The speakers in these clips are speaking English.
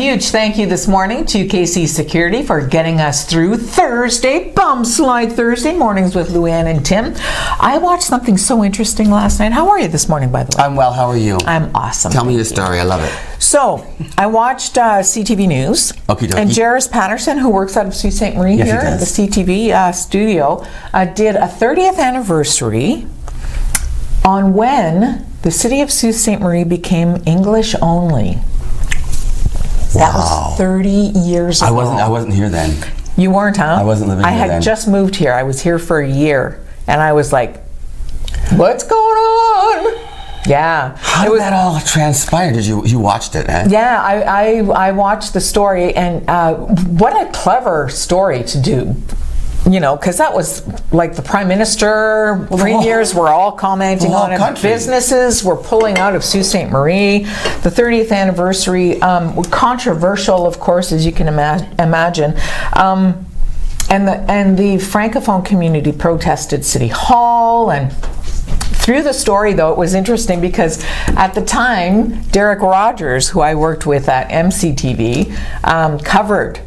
huge thank you this morning to KC Security for getting us through Thursday, Bum Slide Thursday, mornings with Luann and Tim. I watched something so interesting last night. How are you this morning, by the way? I'm well. How are you? I'm awesome. Tell me your story. I love it. So, I watched CTV News. Okey-dokey. And Jairus Patterson, who works out of Sault Ste. Marie here at the CTV studio, did a 30th anniversary on when the city of Sault Ste. Marie became English only. That was 30 years ago. I wasn't here then. You weren't, huh? I wasn't living here then. I had just moved here. I was here for a year, and I was like, what's going on? Yeah. How did that all transpire? Did you watched it, eh? Yeah, I watched the story, and what a clever story to do. You know, because that was like the Prime Minister, premiers were all commenting on it. Country. Businesses were pulling out of Sault Ste. Marie. The 30th anniversary, controversial, of course, as you can imagine. And the Francophone community protested City Hall. And through the story, though, it was interesting because at the time, Derek Rogers, who I worked with at MCTV, covered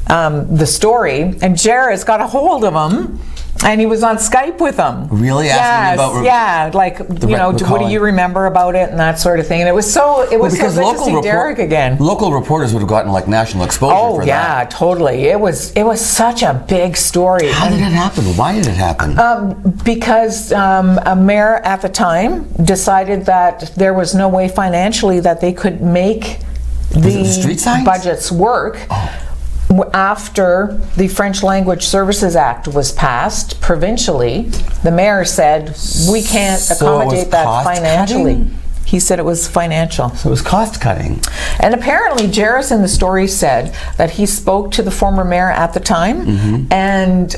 the story, and Jairus got a hold of him, and he was on Skype with him. Really? Asking about like, what do you remember about it and that sort of thing. And it was so good to see Derek again. Local reporters would have gotten like national exposure for that. Oh yeah, totally. It was such a big story. How did it happen? Why did it happen? Because a mayor at the time decided that there was no way financially that they could make the street signs? Budgets work. After the French Language Services Act was passed provincially, the mayor said, we can't accommodate that financially. Cutting? He said it was financial. So it was cost cutting. And apparently Jairus in the story said that he spoke to the former mayor at the time and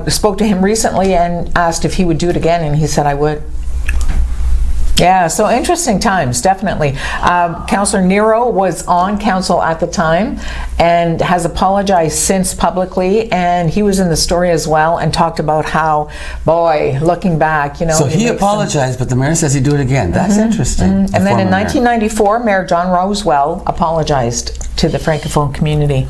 spoke to him recently and asked if he would do it again, and he said, I would. Yeah, so interesting times, definitely. Councillor Nero was on council at the time and has apologized since publicly, and he was in the story as well and talked about how, boy, looking back, So he apologized, but the mayor says he'd do it again. That's interesting. And then in 1994, Mayor John Rosewell apologized to the Francophone community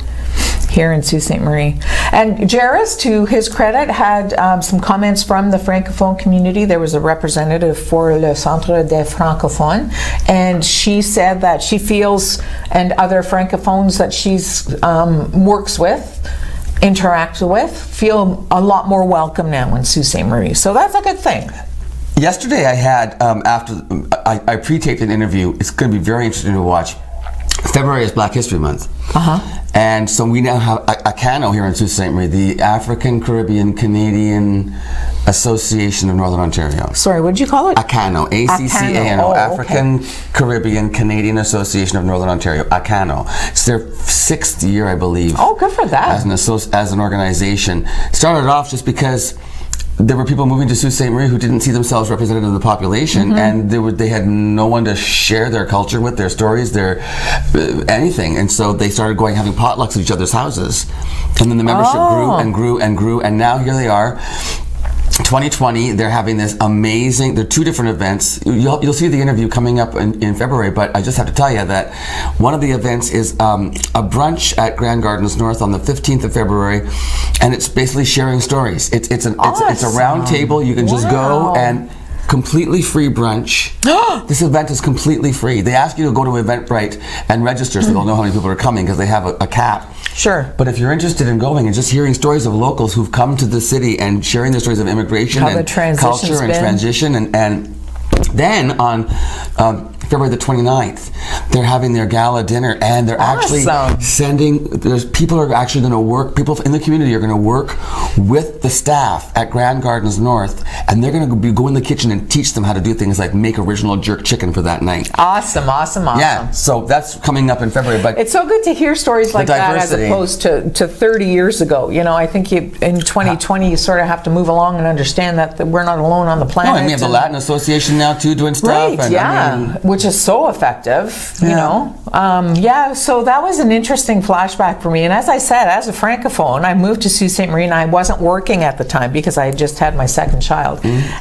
here in Sault Ste. Marie. And Jairus, to his credit, had some comments from the Francophone community. There was a representative for Le Centre des Francophones, and she said that she feels, and other Francophones that she's works with, interacts with, feel a lot more welcome now in Sault Ste. Marie. So that's a good thing. Yesterday I had, I pre-taped an interview. It's going to be very interesting to watch. February is Black History Month. And so we now have ACANO here in Sault Ste. Marie, the African Caribbean Canadian Association of Northern Ontario. Sorry, what did you call it? ACANO, ACCANO, African Caribbean Canadian Association of Northern Ontario, ACANO. It's their 6th year, I believe. Oh, good for that. As an organization. It started off just because there were people moving to Sault Ste. Marie who didn't see themselves represented in the population, and they had no one to share their culture with, their stories, their anything. And so they started having potlucks at each other's houses. And then the membership grew and grew and grew, and now here they are. 2020, they're having this amazing, they're 2 different events. You'll see the interview coming up in February, but I just have to tell you that one of the events is a brunch at Grand Gardens North on the 15th of February, and it's basically sharing stories. It's a round table. You can just go and completely free brunch. This event is completely free. They ask you to go to Eventbrite and register so they'll know how many people are coming because they have a cap. Sure. But if you're interested in going and just hearing stories of locals who've come to the city and sharing their stories of immigration and culture and transition, and then on February the 29th, they're having their gala dinner, and they're actually sending, people are actually going to work, people in the community are going to work with the staff at Grand Gardens North, and they're going to go in the kitchen and teach them how to do things like make original jerk chicken for that night. Awesome. Yeah, so that's coming up in February. But it's so good to hear stories like that as opposed to 30 years ago. You know, I think in 2020 you sort of have to move along and understand that we're not alone on the planet. No, and we have the Latin Association now too doing stuff. Right, which is so effective, you know. So that was an interesting flashback for me. And as I said, as a Francophone, I moved to Sault Ste. Marie, and I wasn't working at the time because I had just had my second child.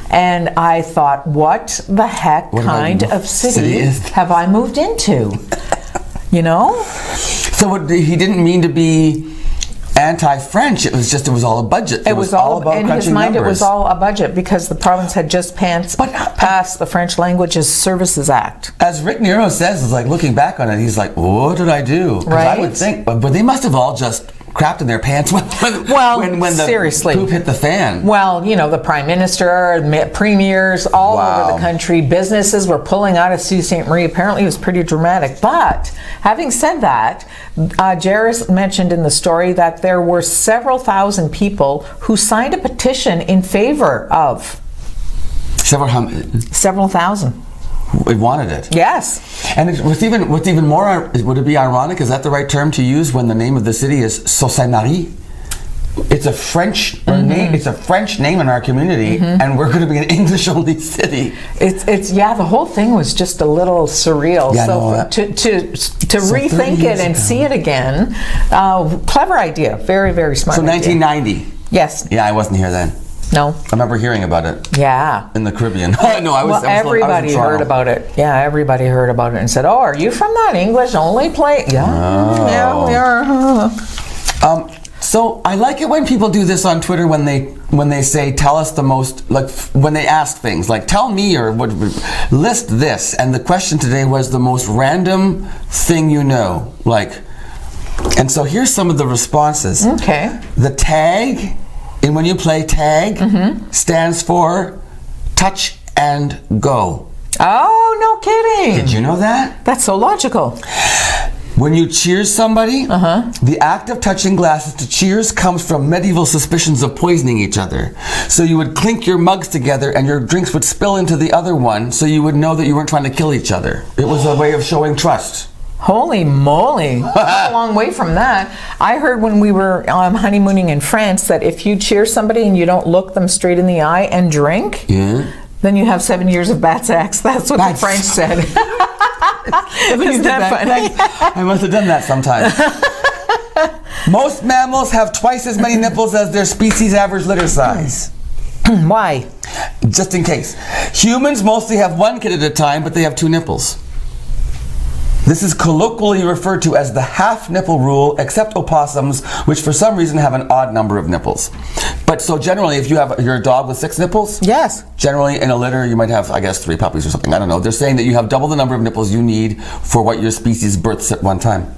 And I thought, what the heck kind of city have I moved into? You know? So he didn't mean to be anti-French. It was all a budget. It was all about in crunching his mind. numbers. It was all a budget because the province had just passed the French Languages Services Act. As Rick Nero says, it's like looking back on it, he's like, "What did I do?" 'Cause I would think, but they must have all just crapped in their pants when the seriously, poop hit the fan. Well, the Prime Minister, premiers all over the country, businesses were pulling out of Sault Ste. Marie. Apparently it was pretty dramatic. But having said that, Jairus mentioned in the story that there were several thousand people who signed a petition in favor of several thousand. We wanted it. Yes. And what's even more, would it be ironic, is that the right term to use when the name of the city is Sault Ste. Marie? It's a French name. It's a French name in our community, and we're going to be an English-only city. It's the whole thing was just a little surreal. Yeah, so to rethink it and see it again, clever idea, very, very smart. So 1990. Yes. Yeah, I wasn't here then. No. I remember hearing about it. Yeah. In the Caribbean. No, everybody heard about it. Yeah, everybody heard about it and said, "Oh, are you from that English-only place?" Yeah. Oh. Yeah, we are. So I like it when people do this on Twitter when they say, "Tell us the most," like when they ask things like, "Tell me," or what, list this. And the question today was the most random thing you know. And so here's some of the responses. Okay. The tag, and when you play tag, stands for touch and go. Oh, no kidding. Did you know that? That's so logical. When you cheers somebody, the act of touching glasses to cheers comes from medieval suspicions of poisoning each other. So you would clink your mugs together and your drinks would spill into the other one, so you would know that you weren't trying to kill each other. It was a way of showing trust. Holy moly. Not a long way from that. I heard when we were honeymooning in France that if you cheer somebody and you don't look them straight in the eye and drink, then you have 7 years of bad sex. That's what the French said. Isn't that funny? I must have done that sometime. Most mammals have twice as many nipples as their species average litter size. Why? Just in case. Humans mostly have one kid at a time, but they have 2 nipples. This is colloquially referred to as the half nipple rule, except opossums, which for some reason have an odd number of nipples. But so generally, if you're a dog with 6 nipples, yes, generally in a litter you might have, I guess, 3 puppies or something. I don't know. They're saying that you have double the number of nipples you need for what your species births at one time.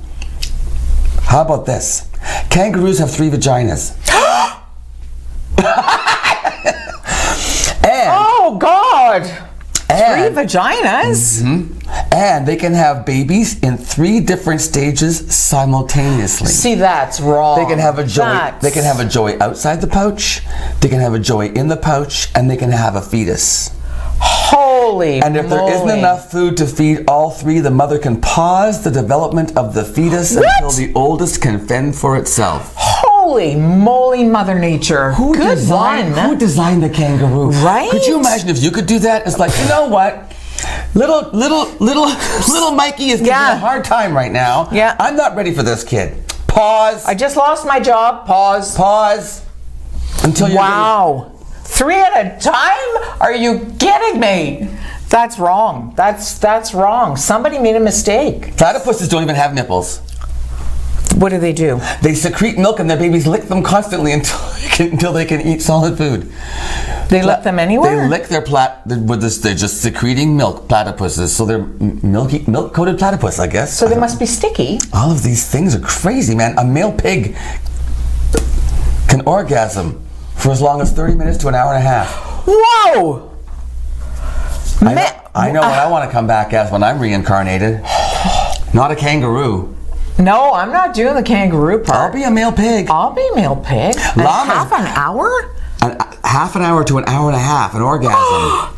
How about this? Kangaroos have 3 vaginas. Oh God! 3 vaginas? And they can have babies in 3 different stages simultaneously. See, that's wrong. They can have a joey. They can have a joey outside the pouch. They can have a joey in the pouch, and they can have a fetus. Holy And if there isn't enough food to feed all 3, the mother can pause the development of the fetus until the oldest can fend for itself. Holy moly, Mother Nature. Who designed the kangaroo? Right? Could you imagine if you could do that? It's like, you know what? Little Mikey is giving me a hard time right now. Yeah. I'm not ready for this kid. Pause. I just lost my job. Pause. Pause. Until you're Wow. 3 at a time? Are you kidding me? That's wrong. That's wrong. Somebody made a mistake. Platypuses don't even have nipples. What do? They secrete milk and their babies lick them constantly until they can eat solid food. They lick them anywhere? They lick their they're just secreting milk, platypuses. So they're milk-coated platypus, I guess. So they must be sticky. All of these things are crazy, man. A male pig can orgasm for as long as 30 minutes to an hour and a half. Whoa! I know what I want to come back as when I'm reincarnated. Not a kangaroo. No, I'm not doing the kangaroo part. I'll be a male pig. I'll be a male pig. Half an hour? Half an hour to an hour and a half, an orgasm.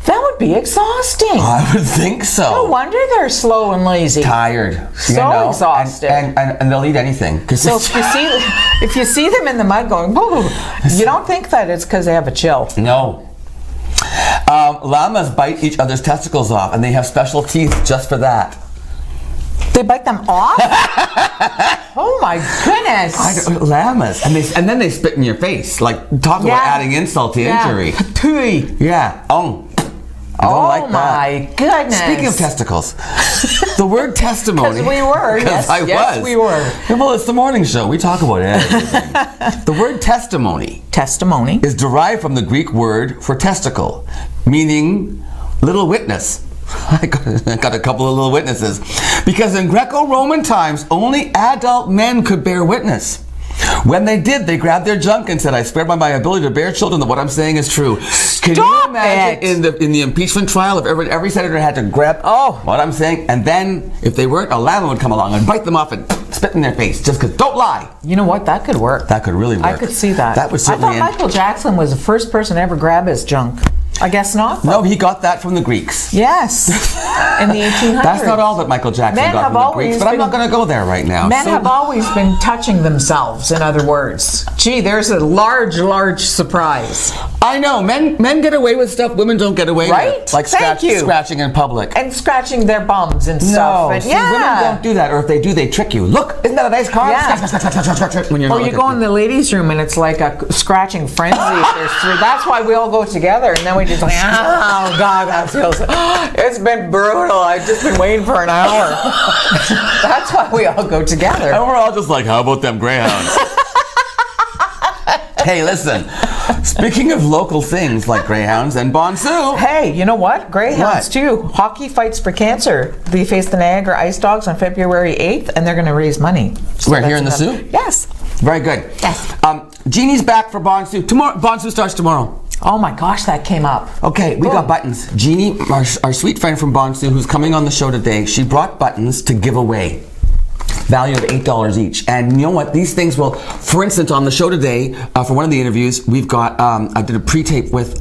That would be exhausting. I would think so. No wonder they're slow and lazy. Tired. So exhausted. And they'll eat anything. So if you see them in the mud going, boo, you don't think that it's because they have a chill. No. Llamas bite each other's testicles off, and they have special teeth just for that. They bite them off? Oh my goodness! Llamas, and then they spit in your face. Like, talk about adding insult to injury. Patooey. Yeah. I don't like that. My goodness. Speaking of testicles, the word testimony. Because we were. Yes, we were. Well, it's the morning show. We talk about everything. The word testimony is derived from the Greek word for testicle, meaning little witness. I got a couple of little witnesses. Because in Greco-Roman times, only adult men could bear witness. When they did, they grabbed their junk and said, I swear by my ability to bear children that what I'm saying is true. Can you imagine in the impeachment trial if every senator had to grab what I'm saying, and then if they weren't, a llama would come along and bite them off and spit in their face just because, don't lie. You know what? That could work. That could really work. I could see that. That would certainly I thought Michael Jackson was the first person to ever grab his junk. I guess not. No, he got that from the Greeks. Yes, in the 1800s. That's not all that Michael Jackson got from the Greeks, but I'm not going to go there right now. Men have always been touching themselves, in other words. Gee, there's a large, large surprise. I know. Men get away with stuff women don't get away with. Like scratching in public. And scratching their bums and stuff. No, women don't do that, or if they do, they trick you. Look, isn't that a nice car? Yeah. When you're not or you go in the ladies' room and it's like a scratching frenzy. That's why we all go together, and then we just like, oh God, that feels, it's been brutal. I've just been waiting for an hour. That's why we all go together. And we're all just like, how about them greyhounds? Hey, listen, speaking of local things like greyhounds and Bonsu. Hey, you know what? Greyhounds too. Hockey fights for cancer. They face the Niagara Ice Dogs on February 8th, and they're going to raise money. So we're here in the Sioux? Yes. Very good. Yes. Jeannie's back for Bonsu. Tomorrow, Bonsu starts tomorrow. Oh my gosh, that came up. Okay, we got buttons. Jeannie, our sweet friend from Bonsu, who's coming on the show today, she brought buttons to give away. Value of $8 each. And you know what? These things will, for instance, on the show today, for one of the interviews, we've got, I did a pre-tape with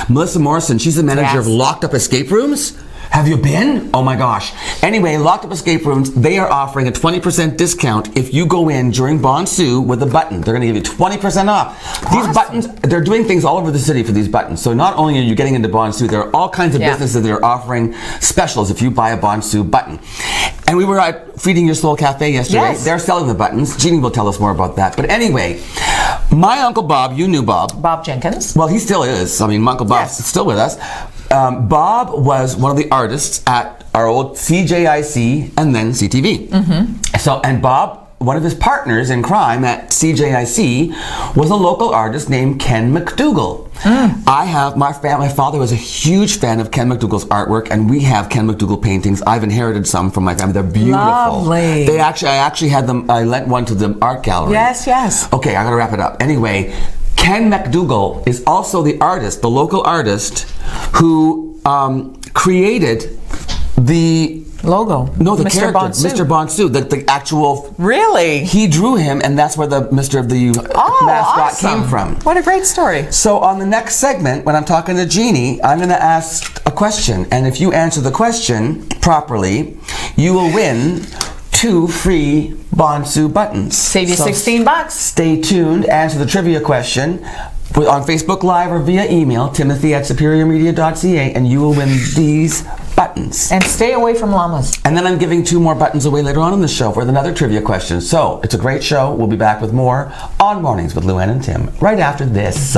Melissa Morrison. She's the manager of Locked Up Escape Rooms. Have you been? Oh my gosh. Anyway, Locked Up Escape Rooms, they are offering a 20% discount if you go in during Bonsu with a button. They're going to give you 20% off. Awesome. These buttons, they're doing things all over the city for these buttons. So not only are you getting into Bonsu, there are all kinds of businesses that are offering specials if you buy a Bonsu button. And we were at Feeding Your Soul Cafe yesterday. Yes. They're selling the buttons. Jeannie will tell us more about that. But anyway, my Uncle Bob, you knew Bob. Bob Jenkins. Well, he still is. I mean, my Uncle Bob's still with us. Bob was one of the artists at our old CJIC and then CTV. Mm-hmm. So, and Bob, one of his partners in crime at CJIC was a local artist named Ken McDougall. I have, my father was a huge fan of Ken McDougall's artwork, and we have Ken McDougall paintings. I've inherited some from my family. They're beautiful. Lovely. I actually had them, I lent one to the art gallery. Yes, yes. Okay, I gotta wrap it up. Anyway, Ken McDougall is also the artist, the local artist, who created the logo. No, the Mr. character, Bonsu. Mr. Bonsu, the actual. Really? He drew him, and that's where the mascot came from. What a great story. So on the next segment, when I'm talking to Jeannie, I'm going to ask a question, and if you answer the question properly, you will win 2 free Bonsu buttons. Save you $16. Stay tuned. Answer the trivia question on Facebook Live or via email, timothy@superiormedia.ca, and you will win these buttons. And stay away from llamas. And then I'm giving 2 more buttons away later on in the show with another trivia question. So it's a great show. We'll be back with more on Mornings with Luann and Tim right after this.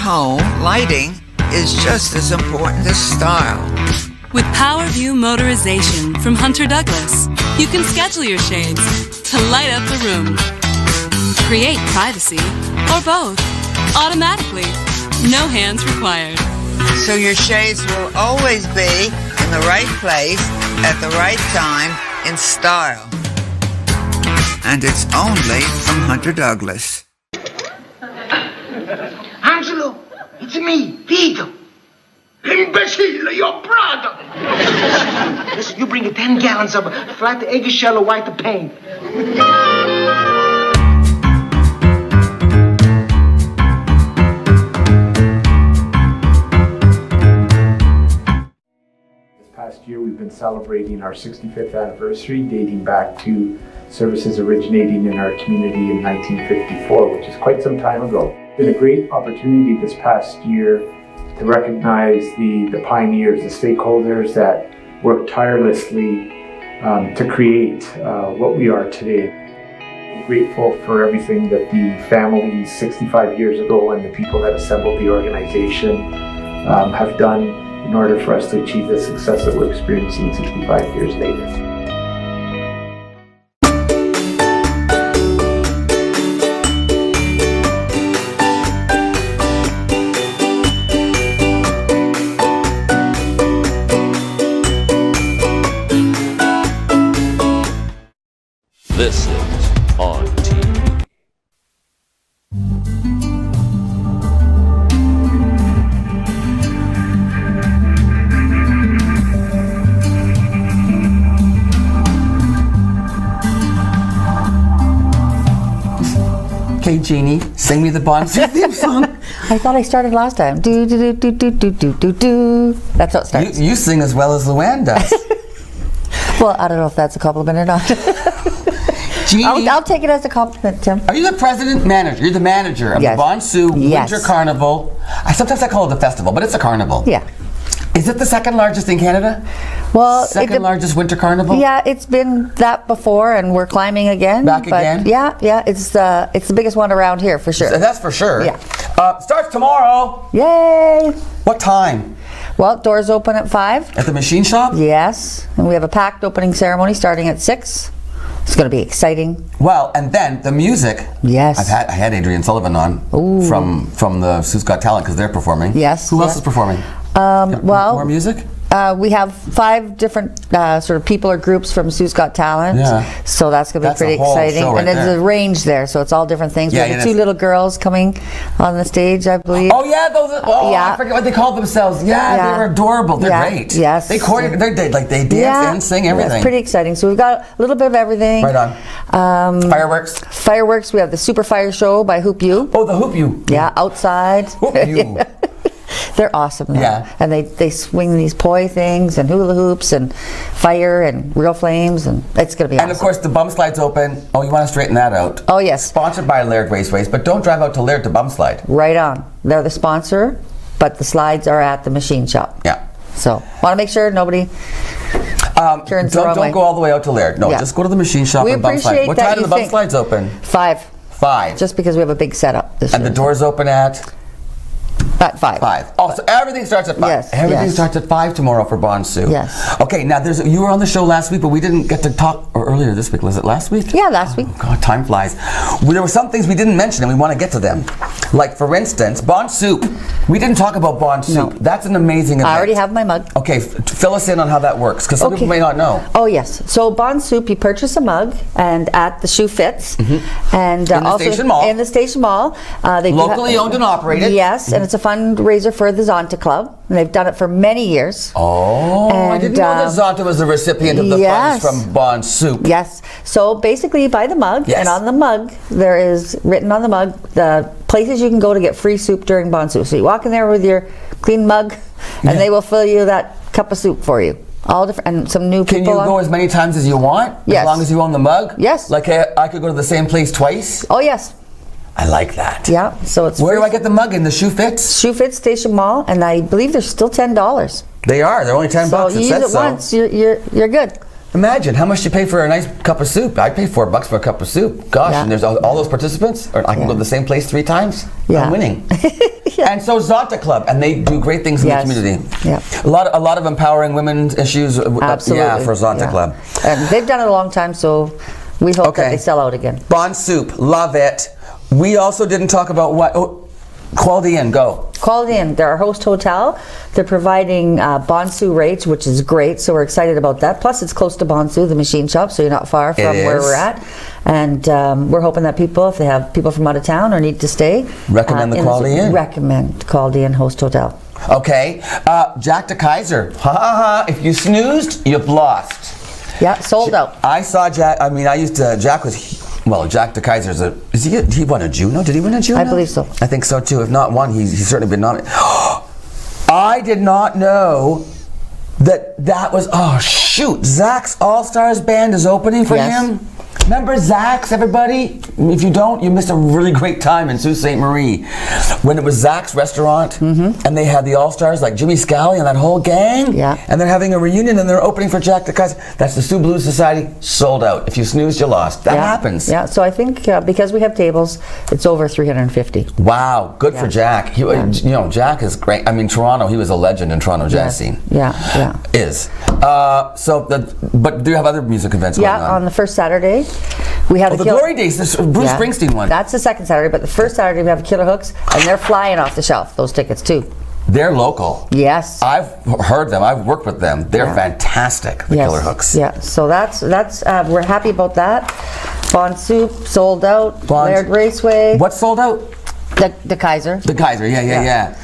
Home, lighting is just as important as style. With PowerView Motorization from Hunter Douglas, you can schedule your shades to light up the room. Create privacy, or both, automatically. No hands required. So your shades will always be in the right place at the right time in style. And it's only from Hunter Douglas. Angelo, it's me, Vito. Imbecile, your brother. Listen, you bring 10 gallons of flat eggshell of white paint. past year, we've been celebrating our 65th anniversary, dating back to services originating in our community in 1954, which is quite some time ago. It's been a great opportunity this past year to recognize the pioneers, the stakeholders that worked tirelessly to create what we are today. I'm grateful for everything that the families 65 years ago and the people that assembled the organization have done in order for us to achieve the success that we're experiencing 65 years later. This is On TV. Okay, Jeannie, sing me the Bond Soup theme song. I thought I started last time. Do do do do do do do do. That's how it starts. You sing as well as Luann does. Well, I don't know if that's a compliment or not. Jeannie, I'll take it as a compliment, Tim. are you the president manager? You're the manager of Yes. the Bond Soup Yes. Winter Carnival. Sometimes I call it a festival, but it's a carnival. Yeah. Is it the second largest in Canada? Well, Second largest winter carnival? Yeah, it's been that before, and we're climbing again. Back but again? Yeah, it's the biggest one around here for sure. That's for sure. Yeah. Starts tomorrow. Yay! What time? Well, doors open at 5. At the machine shop? Yes, and we have a packed opening ceremony starting at 6. It's going to be exciting. Well, and then the music. Yes. I had Adrian Sullivan on from the Sault Ste Talent because they're performing. Yes, Who else yeah. is performing? Well, More music? We have 5 different sort of people or groups from Sault Ste Talent. Yeah. So that's going to be That's a pretty whole exciting. show right And there's there. a range there, so it's all different things. Yeah, we have it the 2 is. little girls coming on the stage, I believe. Oh yeah, those. Yeah. I forget what they called themselves. Yeah, Yeah. they're adorable. They're Yeah. great. Yes. They they dance and sing everything. Yeah, it's pretty exciting. So we've got a little bit of everything. Right on. Fireworks. Fireworks. We have the Super Fire Show by Hoop You. Oh, the Hoop You. Yeah, outside. Hoop You. They're awesome. Though. Yeah. And they swing these poi things and hula hoops and fire and real flames, and it's going to be awesome. And of course, the bum slide's open. Oh, you want to straighten that out? Oh, yes. Sponsored by Laird Raceways, but don't drive out to Laird to bum slide. Right on. They're the sponsor, but the slides are at the machine shop. Yeah. So, want to make sure nobody turns the wrong way. Don't go all the way out to Laird. No, Yeah. just go to the machine shop We and bum slide. appreciate What that time do you the bum think. slides open? 5. 5. Just because we have a big setup this And year. the doors open at At 5. 5. Oh, so everything starts at 5. Yes, Everything yes. starts at 5 tomorrow for Bond Soup. Yes. Okay, now you were on the show last week, but we didn't get to talk, or earlier this week. Was it last week? Yeah, last week. Oh, God, time flies. Well, there were some things we didn't mention, and we want to get to them. Like, for instance, Bond Soup. We didn't talk about Bond Soup. No. That's an amazing event. I already have my mug. Okay, fill us in on how that works, because some people may not know. Oh yes. So Bond Soup, you purchase a mug, and at the Shoe Fits, and In the also Station Mall. in the Station Mall, they do Locally owned and operated. Yes, and it's a fundraiser for the Zonta Club, and they've done it for many years. Oh, I And, didn't know that Zonta was the recipient of the yes. funds from Bond Soup. Yes. So basically, you buy the mug, Yes. and on the mug there is written on the mug the places you can go to get free soup during Bond Soup. So you walk in there with your clean mug, and Yeah. they will fill you that cup of soup for you. All different, and some new Can people. you on- go as many times as you want? Yes. As long as you own the mug? Yes. Like I could go to the same place twice? Oh yes. I like that. Yeah. So it's Where do free. I get the mug? In the Shoe Fits? Shoe Fit Station Mall, and I believe they're still $10. They are. They're only 10 So bucks. you It use says it so. once, you're good. Imagine how much you pay for a nice cup of soup. I'd pay $4 for a cup of soup. Gosh, Yeah. and there's all those participants, or I can go to the same place 3 times. Yeah. I'm winning. Yeah. And so Zonta Club, and they do great things in Yes. the community. Yeah. A lot of empowering women's issues. Absolutely. Yeah, for Zonta Yeah. Club. And they've done it a long time, so we hope that they sell out again. Bond Soup, love it. We also didn't talk about what. Oh, Quality Inn, go. Quality Inn, they're our host hotel. They're providing Bonsu rates, which is great, so we're excited about that. Plus, it's close to Bonsu, the machine shop, so you're not far from where is. we're at. And we're hoping that people, if they have people from out of town or need to stay, Recommend the Quality Inn. Recommend Quality Inn Host Hotel. Okay. Jack de Kaiser. Ha ha ha. If you snoozed, you've lost. Yeah, sold out. I saw Jack. I mean, I used to. Jack was. Well, Jack de Kaiser's a. He won a Juno? Did he win a Juno? I believe so. I think so too. If not one, he's certainly been nominated. I did not know that was, oh shoot, Zach's All-Stars Band is opening for Yes. him. Remember Zach's, everybody? If you don't, you missed a really great time in Sault Ste. Marie when it was Zach's restaurant and they had the All-Stars like Jimmy Scally and that whole gang. Yeah. And they're having a reunion and they're opening for Jack the Kaiser. That's the Sioux Blues Society, sold out. If you snoozed, you lost. That happens. Yeah, so I think because we have tables, it's over 350. Wow, good for Jack. He, you know, Jack is great. I mean, Toronto, he was a legend in Toronto jazz scene. Yeah. Is. But do you have other music events going on? Yeah, on the first Saturday, we have the Glory Days, this Bruce Springsteen one. That's the second Saturday, but the first Saturday we have Killer Hooks, and they're flying off the shelf, those tickets too. They're local. Yes. I've heard them. I've worked with them. They're fantastic, the Killer Hooks. Yeah, so that's we're happy about that. Bon Soup sold out. Laird Raceway. What's sold out? The Kaiser. The Kaiser, yeah.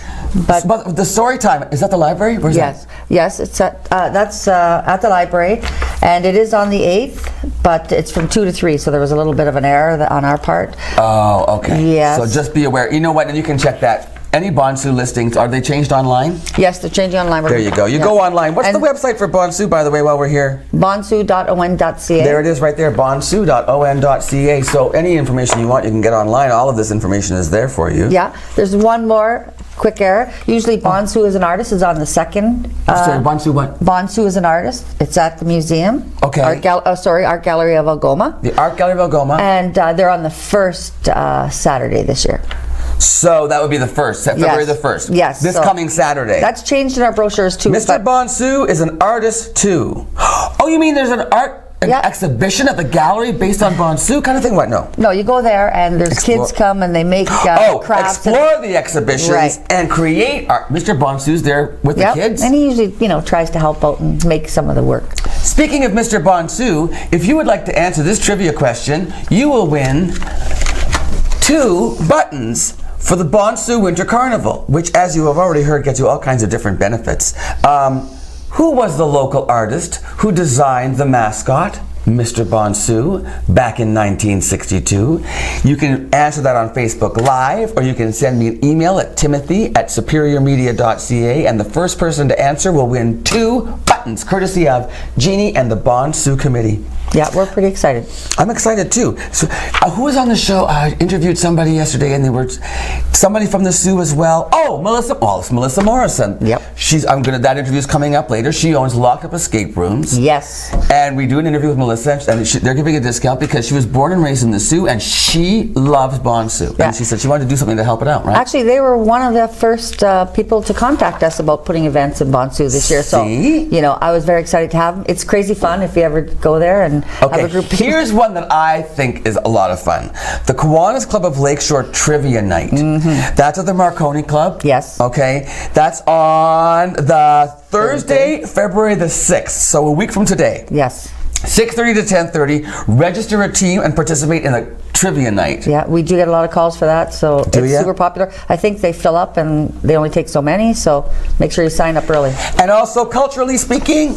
But the story time, is that the library? Where's that? Yes, it's at the library, and it is on the 8th, but it's from 2 to 3, so there was a little bit of an error on our part. Oh, okay. Yes. So just be aware. You know what, and you can check that. Any Bonsu listings, are they changed online? Yes, they're changing online. There you go. You go online. What's the website for Bonsu, by the way, while we're here? bonsu.on.ca. There it is right there, bonsu.on.ca. So any information you want, you can get online. All of this information is there for you. Yeah. There's one more quick error. Usually Bonsu as an artist is on the second. Sorry, Bonsu what? Bonsu as an artist. It's at the museum. Okay. Art Gallery of Algoma. The Art Gallery of Algoma. And they're on the first Saturday this year. So that would be the first, February the 1st. Yes. This coming Saturday. That's changed in our brochures too. Mr. Bonsu is an artist too. Oh, you mean there's an exhibition at the gallery based on Bonsu kind of thing? What? No, you go there and there's kids come and they make crafts. Explore the exhibitions and create art. Mr. Bonsu's there with the kids. And he usually, tries to help out and make some of the work. Speaking of Mr. Bonsu, if you would like to answer this trivia question, you will win 2 buttons for the Bonsu Winter Carnival, which, as you have already heard, gets you all kinds of different benefits. Who was the local artist who designed the mascot, Mr. Bonsu, back in 1962? You can answer that on Facebook Live, or you can send me an email at timothy@superiormedia.ca, and the first person to answer will win 2 buttons, courtesy of Jeannie and the Bonsu Committee. Yeah, we're pretty excited. I'm excited too. So, who was on the show? I interviewed somebody yesterday, and they were somebody from the Sioux as well. Oh, Melissa. Well, it's Melissa Morrison. Yep. That interview's coming up later. She owns Locked Up Escape Rooms. Yes. And we do an interview with Melissa, and they're giving a discount because she was born and raised in the Sioux, and she loves Bonsu. Yeah. And she said she wanted to do something to help it out, right? Actually, they were one of the first people to contact us about putting events in Bonsu this year. So, I was very excited to have them. It's crazy fun if you ever go there and have a group. Here's one that I think is a lot of fun. The Kiwanis Club of Lakeshore Trivia Night. That's at the Marconi Club. Yes. Okay. That's on the Thursday, February the 6th. So a week from today. Yes. 6:30 to 10:30. Register a team and participate in a trivia night. Yeah, we do get a lot of calls for that, so it's super popular. I think they fill up and they only take so many, so make sure you sign up early. And also, culturally speaking,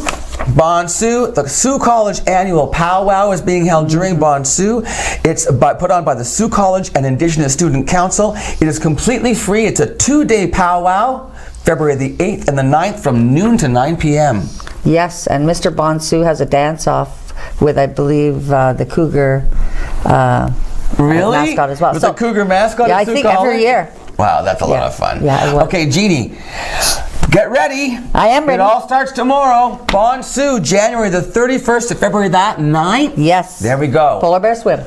Bonsu, the Sioux College annual powwow is being held during Bonsu. It's put on by the Sioux College and Indigenous Student Council. It is completely free. It's a 2-day powwow, February the 8th and the 9th from noon to 9 p.m. Yes, and Mr. Bonsu has a dance-off with, I believe, the Cougar mascot as well. With the Cougar mascot? Yeah, I think every year. Wow, that's a lot of fun. Yeah, it was. Okay, Jeannie, get ready. I am ready. It all starts tomorrow. Bonsu, January the 31st to February that 9th? Yes. There we go. Polar Bear Swim.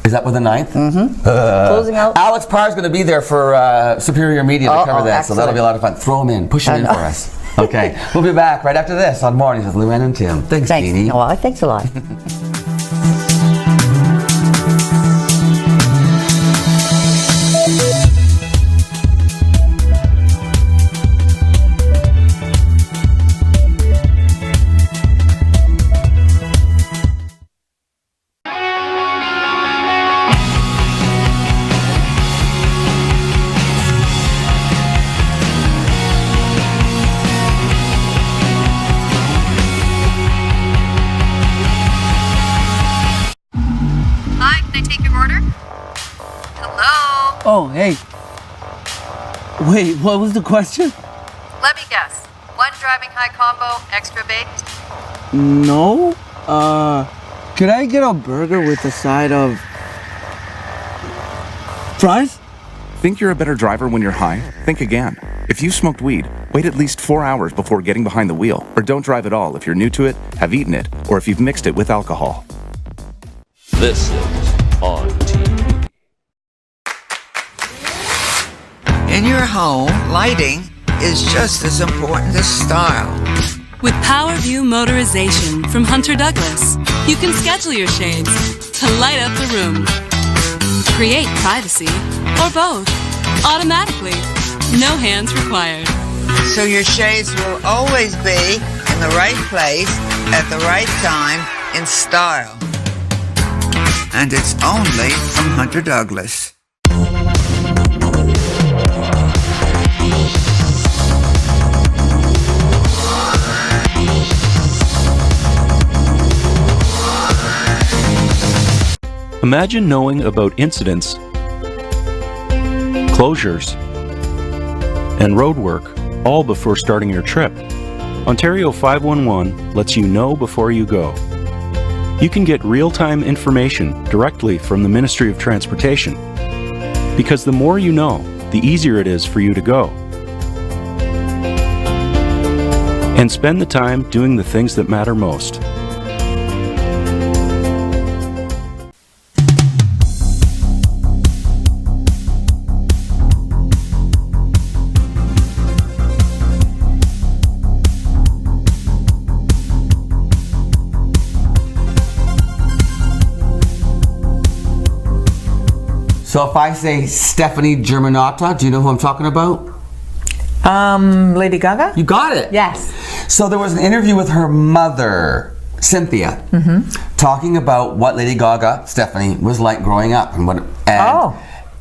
Is that with the 9th? Mm-hmm. Closing out. Alex Parr's going to be there for Superior Media to cover that, so that'll be a lot of fun. Throw him in. Push him in for us. Okay. We'll be back right after this on Mornings with Luann and Tim. Thanks, Jeannie. Well, thanks a lot. Oh, hey. Wait, what was the question? Let me guess. One driving high combo, extra baked? No. Could I get a burger with a side of fries? Think you're a better driver when you're high? Think again. If you smoked weed, wait at least 4 hours before getting behind the wheel, or don't drive at all if you're new to it, have eaten it, or if you've mixed it with alcohol. This is On TV. In your home, lighting is just as important as style. With PowerView Motorization from Hunter Douglas, you can schedule your shades to light up the room. Create privacy, or both, automatically. No hands required. So your shades will always be in the right place at the right time in style. And it's only from Hunter Douglas. Imagine knowing about incidents, closures, and roadwork all before starting your trip. Ontario 511 lets you know before you go. You can get real-time information directly from the Ministry of Transportation. Because the more you know, the easier it is for you to go. And spend the time doing the things that matter most. So if I say Stephanie Germanotta, do you know who I'm talking about? Lady Gaga? You got it. Yes. So there was an interview with her mother, Cynthia, talking about what Lady Gaga, Stephanie, was like growing up, and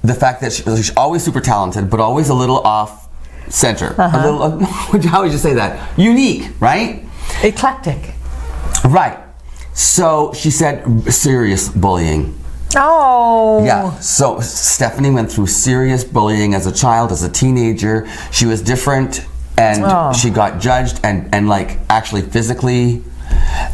the fact that she's always super talented, but always a little off center. A little, how would you say that? Unique, right? Eclectic. Right. So she said serious bullying. Oh. Yeah, so Stephanie went through serious bullying as a child, as a teenager. She was different, and she got judged and like actually physically.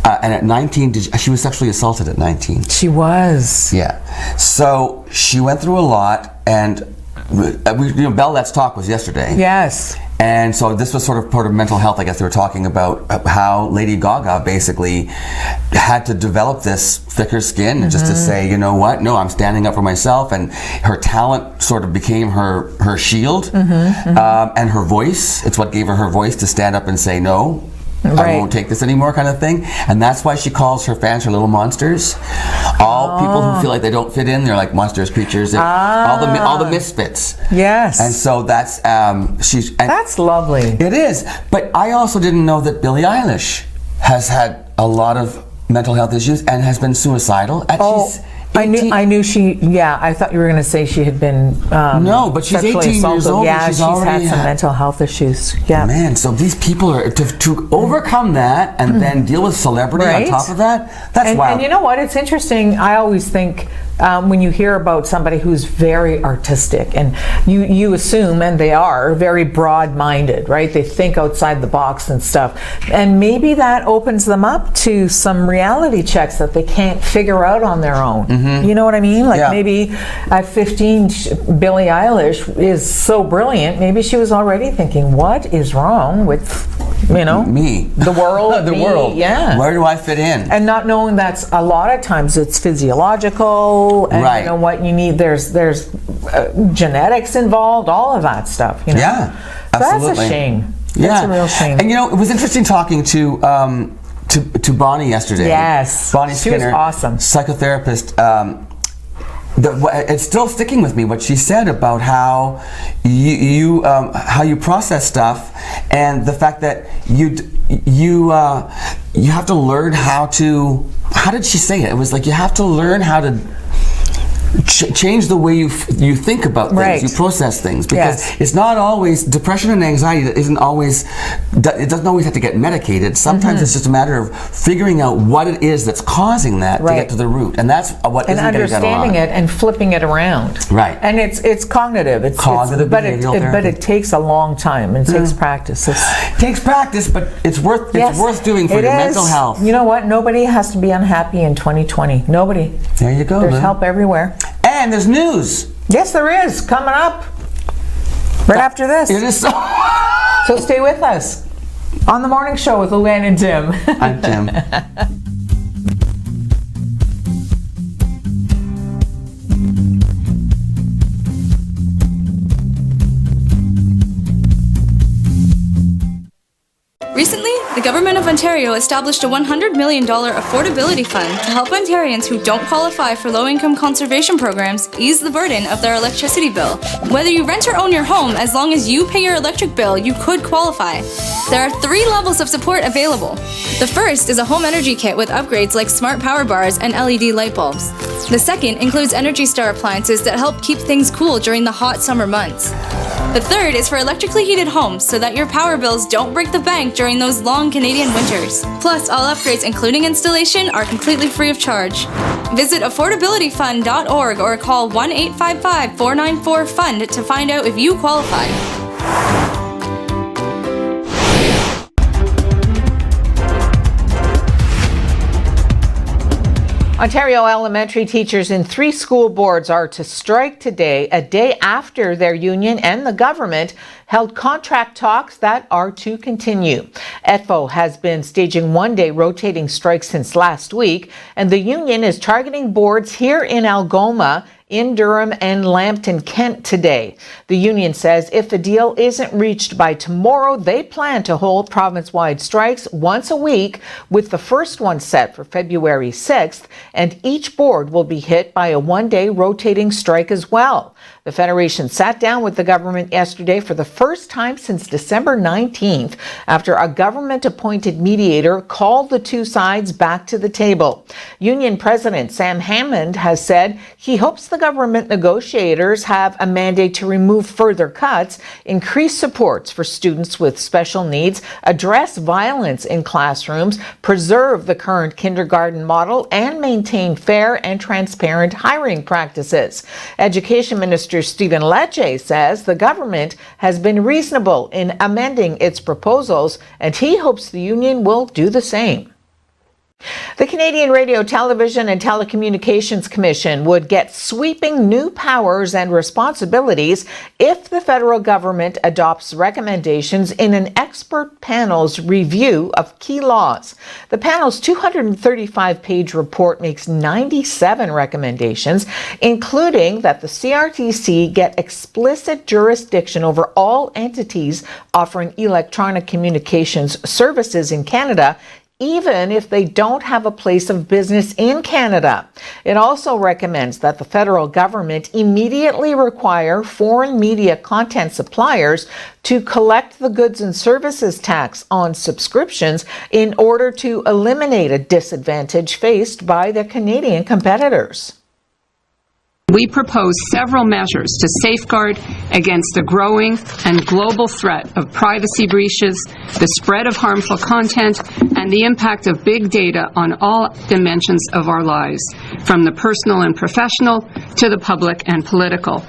And at 19, she was sexually assaulted at 19. She was. Yeah. So she went through a lot, and Bell Let's Talk was yesterday. Yes. And so this was sort of part of mental health. I guess they were talking about how Lady Gaga basically had to develop this thicker skin just to say, you know what, no, I'm standing up for myself. And her talent sort of became her shield. And her voice, it's what gave her voice to stand up and say, no, I won't take this anymore, kind of thing. And that's why she calls her fans her little monsters. All people who feel like they don't fit in, they're like monsters, creatures, all the misfits. Yes. And so that's that's lovely. It is. But I also didn't know that Billie Eilish has had a lot of mental health issues and has been suicidal. I knew she. Yeah, I thought you were going to say she had been. No, but she's 18 years old. Yeah, and she's had some mental health issues. Yeah, man. So these people are to overcome that and then deal with celebrity on top of that. That's wild. And you know what? It's interesting. I always think when you hear about somebody who's very artistic, and you assume, and they are very broad-minded, right? They think outside the box and stuff, and maybe that opens them up to some reality checks that they can't figure out on their own. You know what I mean? Like maybe at 15, Billie Eilish is so brilliant. Maybe she was already thinking, "What is wrong with, me, the world, the world? Yeah, where do I fit in?" And not knowing that's a lot of times it's physiological, and you know what you need. There's genetics involved, all of that stuff. You know? Yeah, so absolutely. That's a shame. Yeah, that's a real shame. And it was interesting talking to Bonnie yesterday. Yes, Bonnie Skinner, she was awesome. Psychotherapist. It's still sticking with me what she said about how you process stuff, and the fact that you have to learn how to. How did she say it? It was like you have to learn how to change the way you think about things, you process things, because it's not always, depression and anxiety it doesn't always have to get medicated. Sometimes it's just a matter of figuring out what it is that's causing that to get to the root, and that's what isn't getting done a lot. Understanding it and flipping it around. Right. And it's cognitive. It's cognitive behavioral therapy. But it takes a long time and it takes practice. It takes practice, but it's worth doing for your mental health. You know what? Nobody has to be unhappy in 2020. Nobody. There you go. There's help everywhere. And there's news. Yes, there is. Coming up right after this. It is so. So stay with us on the morning show with Luann and Tim. I'm Tim. Recently, the Government of Ontario established a $100 million affordability fund to help Ontarians who don't qualify for low-income conservation programs ease the burden of their electricity bill. Whether you rent or own your home, as long as you pay your electric bill, you could qualify. There are 3 levels of support available. The first is a home energy kit with upgrades like smart power bars and LED light bulbs. The second includes Energy Star appliances that help keep things cool during the hot summer months. The third is for electrically heated homes so that your power bills don't break the bank during those long Canadian winters. Plus, all upgrades, including installation, are completely free of charge. Visit affordabilityfund.org or call 1-855-494-FUND to find out if you qualify. Ontario elementary teachers in 3 school boards are to strike today, a day after their union and the government held contract talks that are to continue. ETFO has been staging one-day rotating strikes since last week, and the union is targeting boards here in Algoma, in Durham and Lambton, Kent today. The union says if the deal isn't reached by tomorrow, they plan to hold province-wide strikes once a week, with the first one set for February 6th, and each board will be hit by a one-day rotating strike as well. The Federation sat down with the government yesterday for the first time since December 19th after a government-appointed mediator called the two sides back to the table. Union President Sam Hammond has said he hopes the government negotiators have a mandate to remove further cuts, increase supports for students with special needs, address violence in classrooms, preserve the current kindergarten model, and maintain fair and transparent hiring practices. Education Minister Stephen Lecce says the government has been reasonable in amending its proposals, and he hopes the union will do the same. The Canadian Radio, Television and Telecommunications Commission would get sweeping new powers and responsibilities if the federal government adopts recommendations in an expert panel's review of key laws. The panel's 235-page report makes 97 recommendations, including that the CRTC get explicit jurisdiction over all entities offering electronic communications services in Canada, even if they don't have a place of business in Canada. It also recommends that the federal government immediately require foreign media content suppliers to collect the goods and services tax on subscriptions in order to eliminate a disadvantage faced by their Canadian competitors. We propose several measures to safeguard against the growing and global threat of privacy breaches, the spread of harmful content, and the impact of big data on all dimensions of our lives, from the personal and professional to the public and political.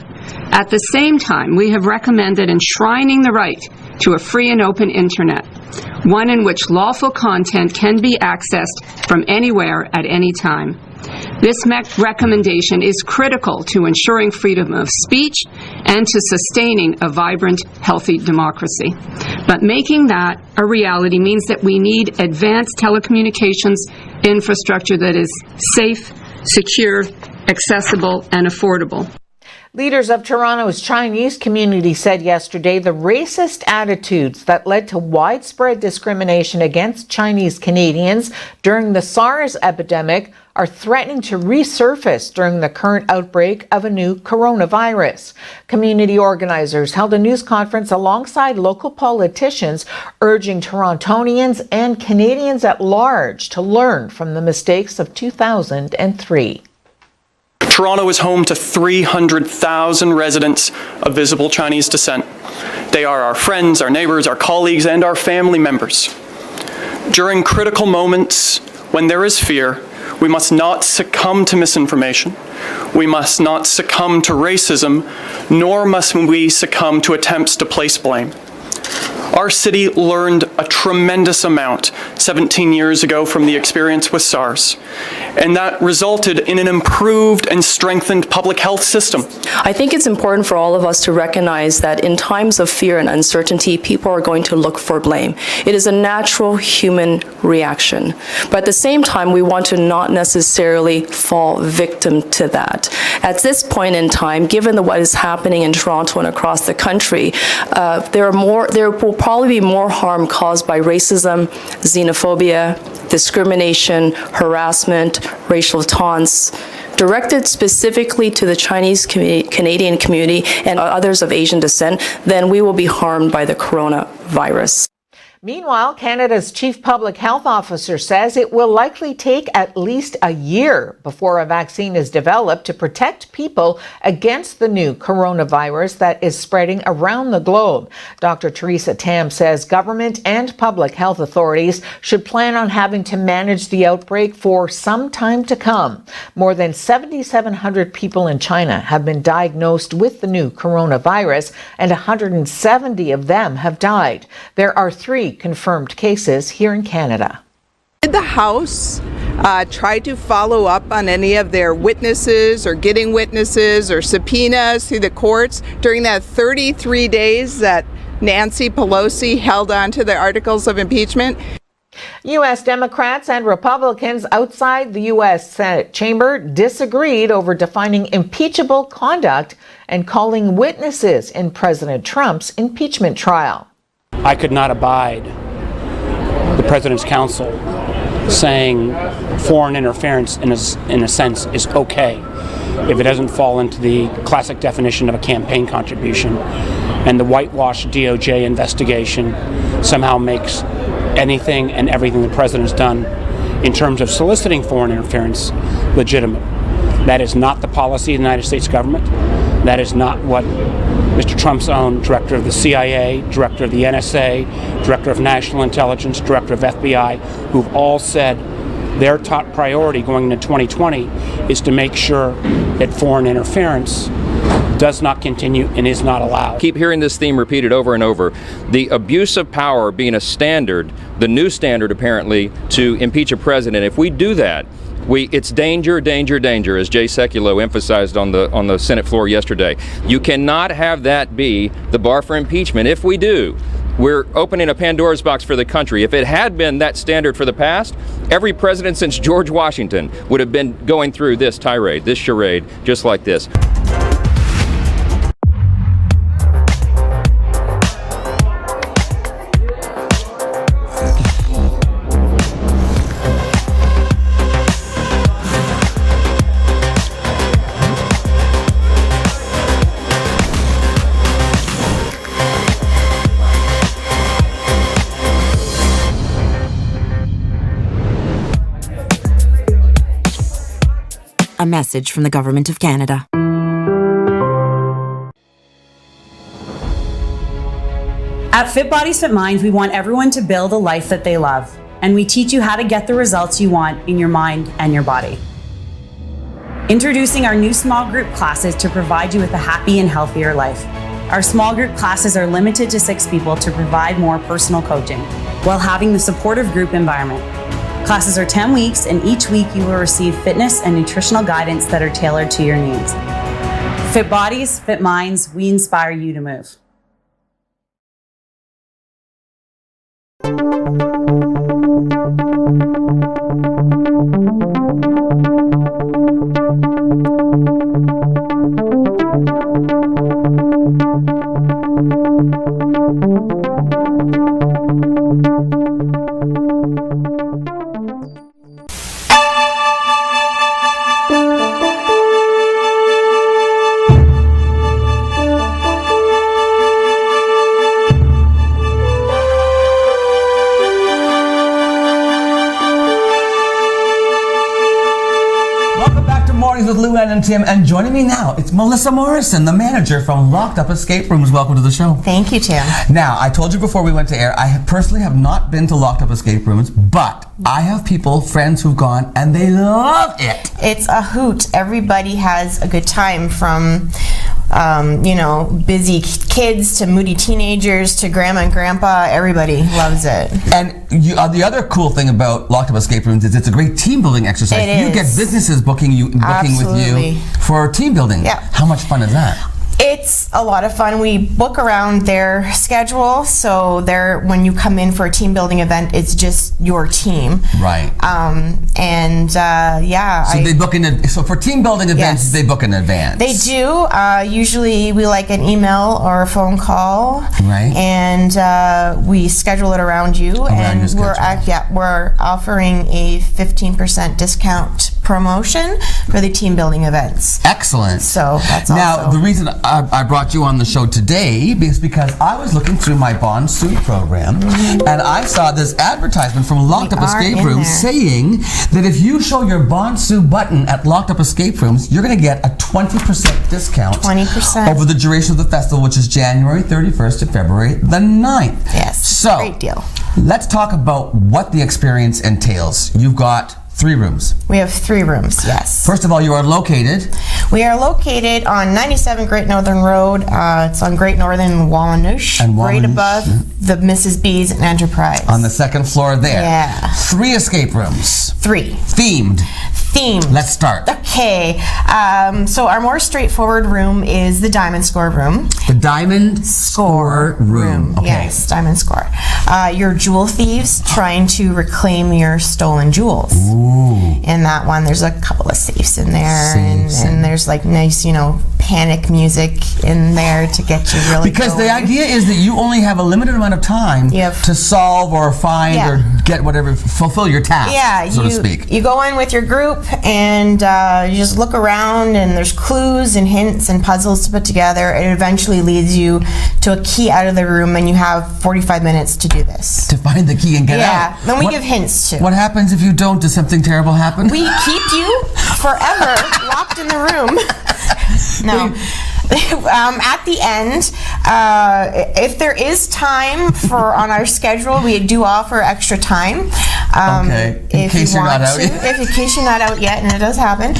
At the same time, we have recommended enshrining the right to a free and open internet, one in which lawful content can be accessed from anywhere at any time. This recommendation is critical to ensuring freedom of speech and to sustaining a vibrant, healthy democracy. But making that a reality means that we need advanced telecommunications infrastructure that is safe, secure, accessible, and affordable. Leaders of Toronto's Chinese community said yesterday the racist attitudes that led to widespread discrimination against Chinese Canadians during the SARS epidemic are threatening to resurface during the current outbreak of a new coronavirus. Community organizers held a news conference alongside local politicians, urging Torontonians and Canadians at large to learn from the mistakes of 2003. Toronto is home to 300,000 residents of visible Chinese descent. They are our friends, our neighbors, our colleagues, and our family members. During critical moments when there is fear, we must not succumb to misinformation. We must not succumb to racism, nor must we succumb to attempts to place blame. Our city learned a tremendous amount 17 years ago from the experience with SARS, and that resulted in an improved and strengthened public health system. I think it's important for all of us to recognize that in times of fear and uncertainty, people are going to look for blame. It is a natural human reaction. But at the same time, we want to not necessarily fall victim to that. At this point in time, given what is happening in Toronto and across the country, there will probably be more harm caused by racism, xenophobia, discrimination, harassment, racial taunts, directed specifically to the Chinese Canadian community and others of Asian descent, then we will be harmed by the coronavirus. Meanwhile, Canada's Chief Public Health Officer says it will likely take at least a year before a vaccine is developed to protect people against the new coronavirus that is spreading around the globe. Dr. Theresa Tam says government and public health authorities should plan on having to manage the outbreak for some time to come. More than 7,700 people in China have been diagnosed with the new coronavirus, and 170 of them have died. There are 3 confirmed cases here in Canada. Did the House try to follow up on any of their witnesses or getting witnesses or subpoenas through the courts during that 33 days that Nancy Pelosi held on to the articles of impeachment? U.S. Democrats and Republicans outside the U.S. Senate chamber disagreed over defining impeachable conduct and calling witnesses in President Trump's impeachment trial. I could not abide the President's counsel saying foreign interference in a sense is okay if it doesn't fall into the classic definition of a campaign contribution, and the whitewash DOJ investigation somehow makes anything and everything the President's done in terms of soliciting foreign interference legitimate. That is not the policy of the United States government. That is not what Mr. Trump's own director of the CIA, director of the NSA, director of National Intelligence, director of FBI, who've all said their top priority going into 2020 is to make sure that foreign interference does not continue and is not allowed. Keep hearing this theme repeated over and over. The abuse of power being a standard, the new standard apparently, to impeach a president. If we do that, it's danger, danger, danger, as Jay Sekulow emphasized on the Senate floor yesterday. You cannot have that be the bar for impeachment. If we do, we're opening a Pandora's box for the country. If it had been that standard for the past, every president since George Washington would have been going through this tirade, this charade, just like this. A message from the Government of Canada. At Fit Bodies, Fit Minds, we want everyone to build a life that they love, and we teach you how to get the results you want in your mind and your body. Introducing our new small group classes to provide you with a happy and healthier life. Our small group classes are limited to 6 people to provide more personal coaching, while having the supportive group environment. Classes are 10 weeks, and each week you will receive fitness and nutritional guidance that are tailored to your needs. Fit Bodies, Fit Minds, we inspire you to move. and Tim, and joining me now, it's Melissa Morrison, the manager from Locked Up Escape Rooms. Welcome to the show. Thank you, Tim. Now, I told you before we went to air, I personally have not been to Locked Up Escape Rooms, but I have friends who've gone, and they love it. It's a hoot. Everybody has a good time, from busy kids to moody teenagers to grandma and grandpa. Everybody loves it. And the other cool thing about Locked Up Escape Rooms is it's a great team building exercise. It You is. get businesses booking with you for team building. Yeah. How much fun is that? It's a lot of fun. We book around their schedule, so when you come in for a team building event, it's just your team. Right. So they book so for team building events, Yes. they book in advance. They do. Usually we like an email or a phone call. Right. And we schedule it around you. And we're offering a 15% discount promotion for the team building events. Excellent. So that's now also. the reason I brought you on the show today is because I was looking through my bond suit program, and I saw this advertisement from Locked Up Escape Rooms saying that if you show your bond suit button at Locked Up Escape Rooms, you're going to get a 20% discount 20% over the duration of the festival, which is January 31st to February the 9th. Yes. So great deal. Let's talk about what the experience entails. You've got 3 rooms. We have 3 rooms, yes. First of all, you are located? We are located on 97 Great Northern Road. It's on Great Northern and Wallanush, right above the Mrs. B's and Enterprise. On the 2nd floor there. Yeah. 3 escape rooms. 3. Themed. Let's start. Okay. So our more straightforward room is the Diamond Score room. The Diamond Score room. Okay. Yes, Diamond Score. Your jewel thieves trying to reclaim your stolen jewels. Ooh. In that one, there's a couple of safes in there, and there's like nice, panic music in there to get you really Because going. the idea is that you only have a limited amount of time to solve or find or get whatever, fulfill your task, so to speak. You go in with your group and you just look around, and there's clues and hints and puzzles to put together. It eventually leads you to a key out of the room, and you have 45 minutes to do this. To find the key and get out. Yeah, then we give hints too. What happens if you don't? Does something terrible happen? We keep you forever locked in the room. No. At the end, if there is time on our schedule, we do offer extra time. In case you're not out yet. In case you're not out yet, and it does happen.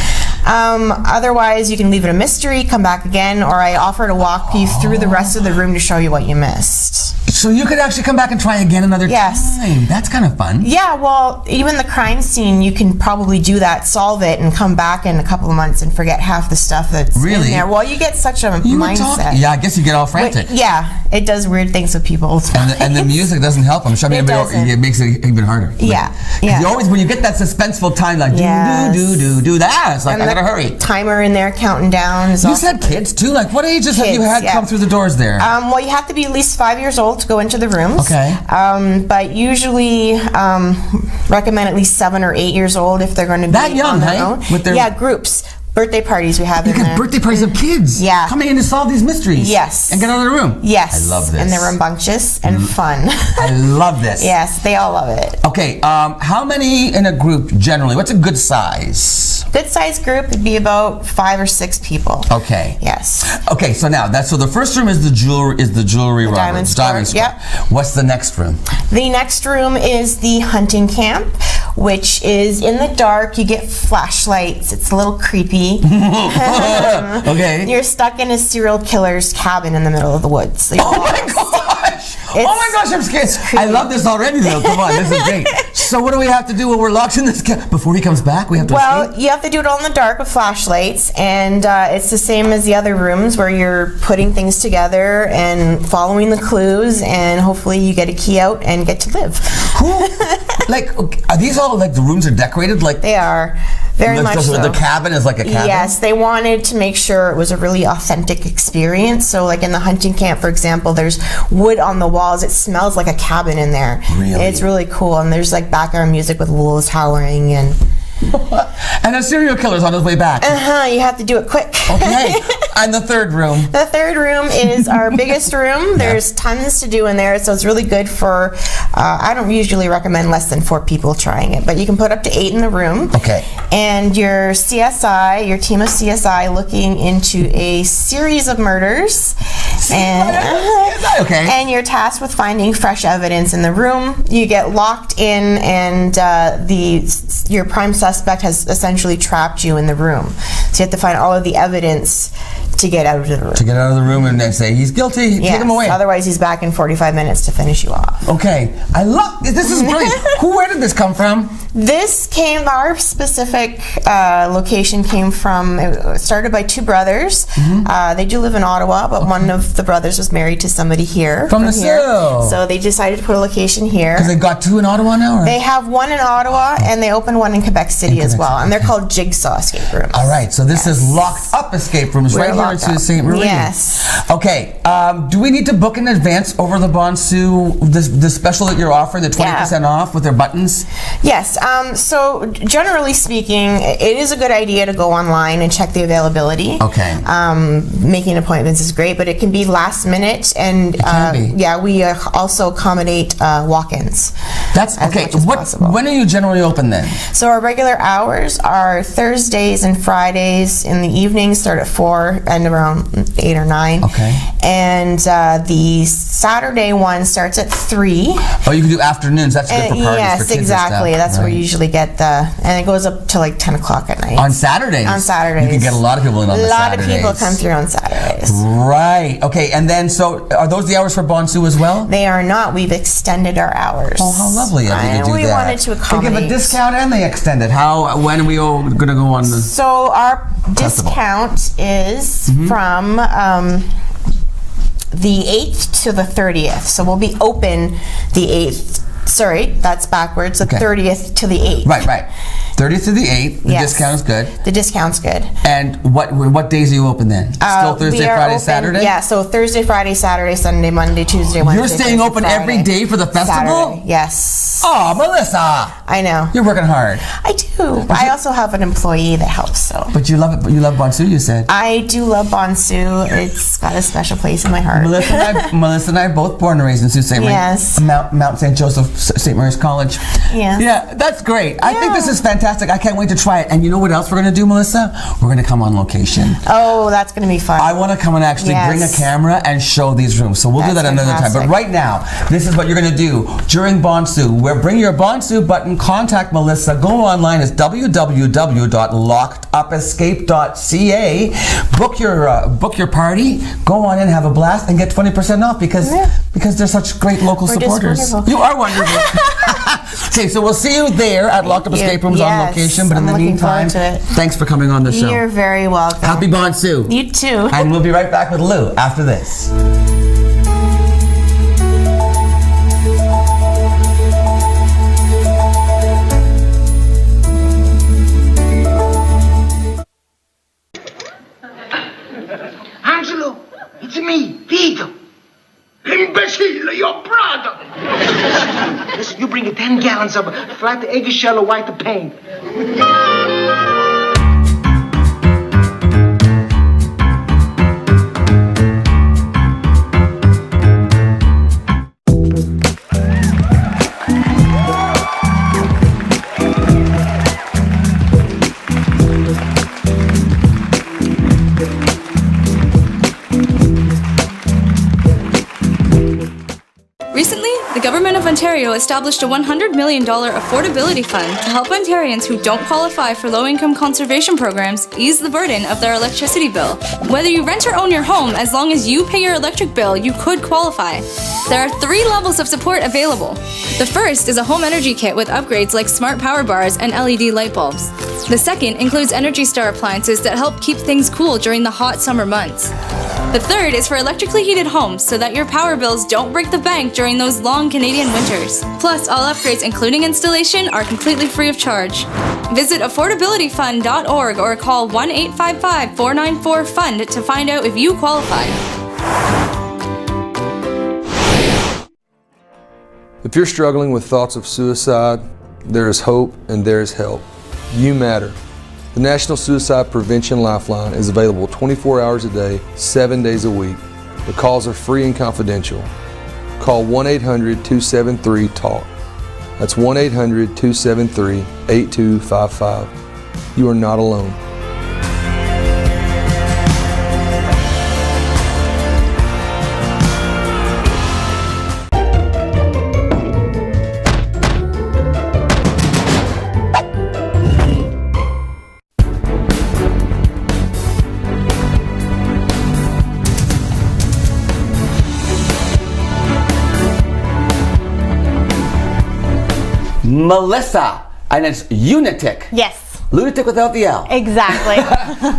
Otherwise, you can leave it a mystery, come back again, or I offer to walk you through the rest of the room to show you what you missed. So you could actually come back and try again another time. That's kind of fun. Yeah, well, even the crime scene, you can probably do that, solve it, and come back in a couple of months and forget half the stuff that's in there. Well, you get such a mindset. Yeah, I guess you get all frantic. It does weird things with people. And the music doesn't help. I'm sure it makes it even harder. Yeah. You always, when you get that suspenseful time, like do that, it's like and I gotta hurry. Timer in there counting down. You said kids too. Like what ages have you had come through the doors there? Well, you have to be at least 5 years old to go into the rooms. Okay. But usually recommend at least 7 or 8 years old if they're going to be that young, on their own. With their groups. Birthday parties we have in there. You got birthday parties of kids. Yeah. Coming in to solve these mysteries. Yes. And get out of the room. Yes. I love this. And they're rambunctious and fun. I love this. Yes, they all love it. Okay, how many in a group generally? What's a good size? Good size group would be about 5 or 6 people. Okay. Yes. Okay, so the first room is the jewelry room. Diamond Score. Yep. What's the next room? The next room is the hunting camp, which is in the dark. You get flashlights. It's a little creepy. Okay. You're stuck in a serial killer's cabin in the middle of the woods. So oh my gosh! I'm scared. I love this already though. Come on, this is great. So what do we have to do when we're locked in this before he comes back? We have to escape? You have to do it all in the dark with flashlights, and it's the same as the other rooms where you're putting things together and following the clues, and hopefully you get a key out and get to live. Are these all like the rooms are decorated like they are? Very much so. The cabin is like a cabin? Yes, they wanted to make sure it was a really authentic experience. So like in the hunting camp, for example, there's wood on the walls. It smells like a cabin in there. Really? It's really cool. And there's like background music with wolves howling and And a serial killer's on his way back. You have to do it quick. Okay. And the third room. The third room is our biggest room. There's tons to do in there, so it's really good for, I don't usually recommend less than 4 people trying it, but you can put up to 8 in the room. Okay. And your CSI, your team of CSI looking into a series of murders. Okay. And you're tasked with finding fresh evidence in the room. You get locked in, and your prime suspect has essentially trapped you in the room. So you have to find all of the evidence to get out of the room. To get out of the room and then say, he's guilty, take him away. Otherwise he's back in 45 minutes to finish you off. Okay. I love this. This is brilliant. Where did this come from? Our specific location came from, it started by 2 brothers. They do live in Ottawa, but one of the brothers was married to somebody here. From the Sault. So they decided to put a location here. Because they've got 2 in Ottawa now? Or? They have 1 in Ottawa, and they opened 1 in Quebec City as well. And they're called Jigsaw escape rooms. All right, so this is locked up escape rooms right here in Sault Ste. Marie. Yes. Okay, do we need to book in advance over the Bonsu, the special that you're offering, the 20% off with their buttons? Yes, so generally speaking, it is a good idea to go online and check the availability. Okay. Making appointments is great, but it can be last minute, and we also accommodate walk-ins. That's okay. When are you generally open then? So our regular hours are Thursdays and Fridays in the evening, start at 4 and around 8 or 9. Okay. And the Saturday one starts at 3. Oh, you can do afternoons. That's good for parties. Yes, for kids exactly. And stuff. That's where we usually get and it goes up to like 10 o'clock at night. On Saturdays? On Saturdays. You can get a lot of people in on the Saturdays. A lot of people come through on Saturdays. Right. Okay, and then so are those the hours for Bonsu as well? They are not. We've extended our hours. Oh, how lovely of you to do we that. Wanted to accommodate. They give a discount and they extend it. When are we all going to go on the So our discount is from the 8th to the 30th. So we'll be open the 8th. Sorry, that's backwards. The 30th to the 8th. Right. 30th to the 8th. The discount is good. The discount's good. And what days are you open then? Still Thursday, Friday, Saturday? Yeah, so Thursday, Friday, Saturday, Sunday, Monday, Tuesday, Wednesday. You're staying Thursday, open Friday, every day for the festival? Saturday. Yes. Oh, Melissa. I know. You're working hard. I do. I also have an employee that helps. So. But you love it. You love Bonsu, you said. I do love Bonsu. It's got a special place in my heart. Melissa and I are both born and raised in Sault Ste. Marie. Yes. Mount St. Joseph, St. Mary's College. Yes. Yeah, that's great. I think this is fantastic. I can't wait to try it. And you know what else we're going to do, Melissa? We're going to come on location. Oh, that's going to be fun. I want to come and actually bring a camera and show these rooms. So we'll do that another time. But right now, this is what you're going to do during Bonsu. Bring your Bonsu button, contact Melissa, go online. It's www.lockedupescape.ca. Book your party, go on in, have a blast, and get 20% off because they're such great local supporters. You are wonderful. Okay, so we'll see you there at Locked Up Escape Rooms on location. But in the meantime, thanks for coming on the show. You're very welcome. Happy Bonsu. You too. And we'll be right back with Lou after this. Angelo, it's me, Vito. Imbecile, your brother. Listen, you bring 10 gallons of flat eggshell or white paint. Recently, the Government of Ontario established a $100 million affordability fund to help Ontarians who don't qualify for low-income conservation programs ease the burden of their electricity bill. Whether you rent or own your home, as long as you pay your electric bill, you could qualify. There are 3 levels of support available. The first is a home energy kit with upgrades like smart power bars and LED light bulbs. The second includes Energy Star appliances that help keep things cool during the hot summer months. The third is for electrically heated homes so that your power bills don't break the bank during those long Canadian winters. Plus, all upgrades, including installation, are completely free of charge. Visit affordabilityfund.org or call 1-855-494-FUND to find out if you qualify. If you're struggling with thoughts of suicide, there is hope and there is help. You matter. The National Suicide Prevention Lifeline is available 24 hours a day, 7 days a week. The calls are free and confidential. Call 1-800-273-TALK. That's 1-800-273-8255. You are not alone. Melissa, and it's Unitic. Yes. Lunatic without the L. Exactly.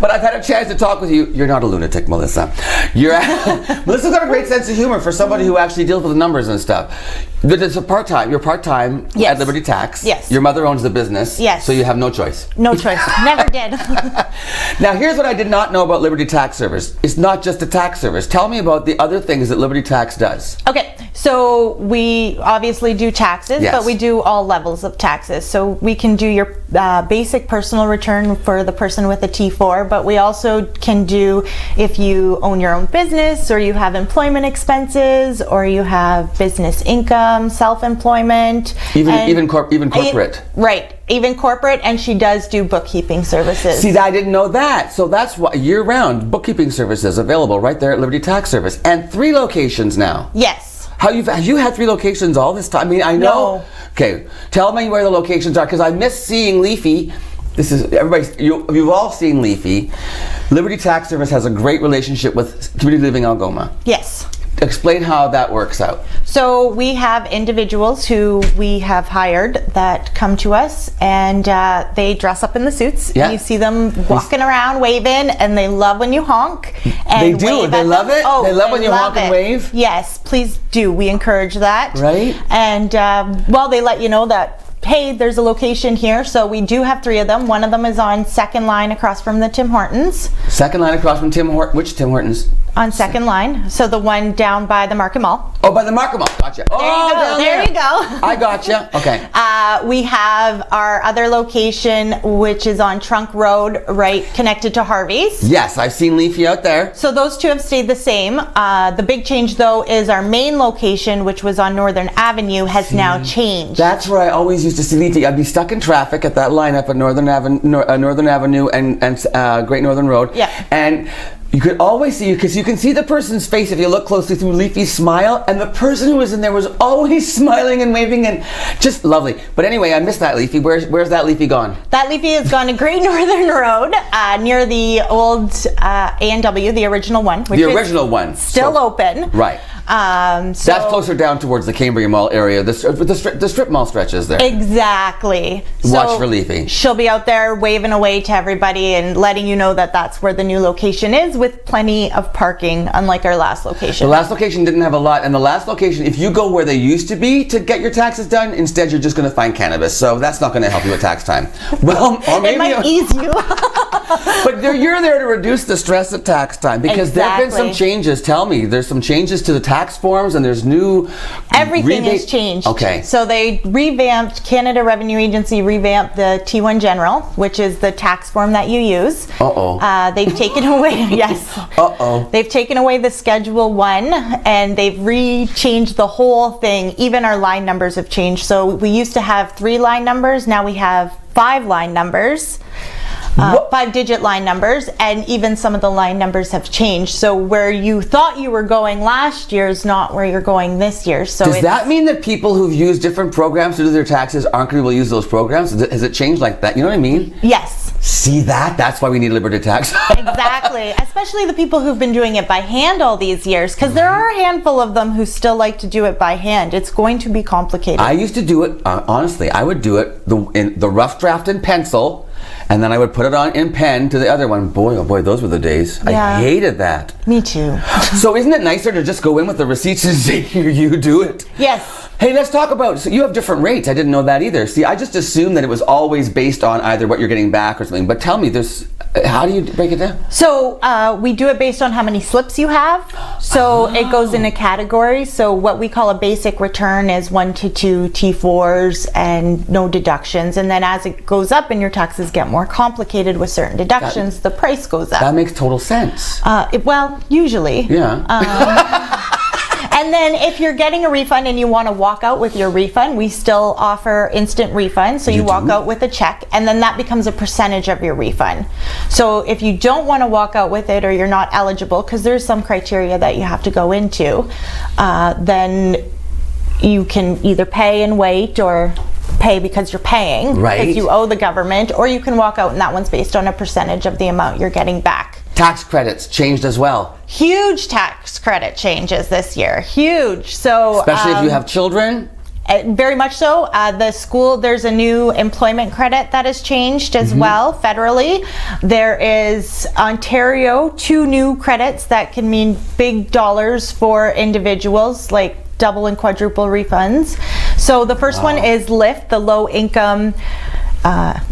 But I've had a chance to talk with you. You're not a lunatic, Melissa. Melissa's got a great sense of humor for somebody who actually deals with the numbers and stuff. But it's a part-time. You're part-time at Liberty Tax. Yes. Your mother owns the business. Yes. So you have no choice. No choice. Never did. Now, here's what I did not know about Liberty Tax Service. It's not just a tax service. Tell me about the other things that Liberty Tax does. Okay, so we obviously do taxes, Yes. but we do all levels of taxes. So we can do your basic personal return for the person with a T4, but we also can do if you own your own business, or you have employment expenses, or you have business income, self-employment. Even corporate. Right, even corporate, and she does do bookkeeping services. See, I didn't know that. So that's why year-round bookkeeping services available right there at Liberty Tax Service, and 3 locations now. Yes. You had 3 locations all this time? I mean, I know. No. Okay, tell me where the locations are, because I miss seeing Leafy. This is you've all seen Leafy. Liberty Tax Service has a great relationship with Community Living Algoma. Yes. Explain how that works out. So we have individuals who we have hired that come to us, and they dress up in the suits. Yeah. You see them walking around waving, and they love when you honk. And They do? wave They at love them. it? Oh, They love when you honk and it. wave? Yes, please do. We encourage that. Right. And well, they let you know that, hey, there's a location here. So we do have 3 of them. One of them is on Second Line across from the Tim Hortons. Second Line across from Tim Hortons. Which Tim Hortons? On Second Line. So the one down by the Market Mall. Oh, by the Market Mall. Gotcha. There you go. I gotcha. Okay. We have our other location, which is on Trunk Road, right connected to Harvey's. Yes, I've seen Leafy out there. So those 2 have stayed the same. The big change, though, is our main location, which was on Northern Avenue, has now changed. That's where I always used to see Leafy. I'd be stuck in traffic at that lineup at Northern Avenue and Great Northern Road. Yeah. And you could always see, because you can see the person's face if you look closely through Leafy's smile, and the person who was in there was always smiling and waving and just lovely. But anyway, I missed that Leafy. Where's that Leafy gone? That Leafy has gone to Great Northern Road, near the old A&W, the original one. Which The original one. Still open. Right. That's closer down towards the Cambria Mall area. The strip mall stretches there. Exactly. Watch for Leafy. She'll be out there waving away to everybody and letting you know that that's where the new location is, with plenty of parking, unlike our last location. The last location didn't have a lot, and the last location, if you go where they used to be to get your taxes done, instead you're just going to find cannabis. So that's not going to help you with tax time. Well, or maybe it might ease you. But you're there to reduce the stress at tax time, because there have been some changes. Tell me, there's some changes to the tax forms, and there's new Everything has changed. Okay. So they revamped, Canada Revenue Agency revamped the T1 General, which is the tax form that you use. They've taken away, yes. They've taken away the Schedule 1, and they've re-changed the whole thing. Even our line numbers have changed. So we used to have 3 line numbers, now we have 5 line numbers. 5-digit line numbers, and even some of the line numbers have changed. So where you thought you were going last year is not where you're going this year. So does that mean that people who've used different programs to do their taxes aren't going to be able to use those programs? Has it changed like that? You know what I mean? Yes. See that? That's why we need Liberty Tax. Exactly. Especially the people who've been doing it by hand all these years, because there are a handful of them who still like to do it by hand. It's going to be complicated. I used to do it, honestly, I would do it in the rough draft in pencil, and then I would put it on in pen to the other one. Boy, oh boy, those were the days. Yeah. I hated that. Me too. So isn't it nicer to just go in with the receipts and say, here, you do it? Yes. Hey, let's talk about, so you have different rates. I didn't know that either. See, I just assumed that it was always based on either what you're getting back or something. But tell me, How do you break it down? So we do it based on how many slips you have. So it goes into categories. So what we call a basic return is 1 to 2 T4s and no deductions. And then as it goes up and your taxes get more complicated with certain deductions, the price goes up. That makes total sense. Well, usually. Yeah. And then if you're getting a refund and you want to walk out with your refund, we still offer instant refund. So you walk out with a check, and then that becomes a percentage of your refund. So if you don't want to walk out with it, or you're not eligible, because there's some criteria that you have to go into, then you can either pay and wait, or pay because you're paying, because you owe the government, or you can walk out, and that one's based on a percentage of the amount you're getting back. Tax credits changed as well. Huge tax credit changes this year. Huge. So especially if you have children. Very much so. The school, there's a new employment credit that has changed as well federally. There is Ontario, 2 new credits that can mean big dollars for individuals, like double and quadruple refunds. So the first one is LIFT, the low income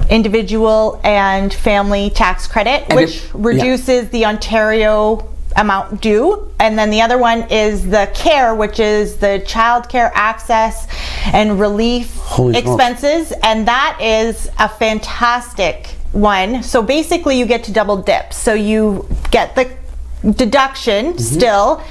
individual and family tax credit, And which reduces the Ontario amount due. And then the other one is the CARE, which is the child care access and relief expenses. And that is a fantastic one. So basically you get to double dip. So you get the deduction still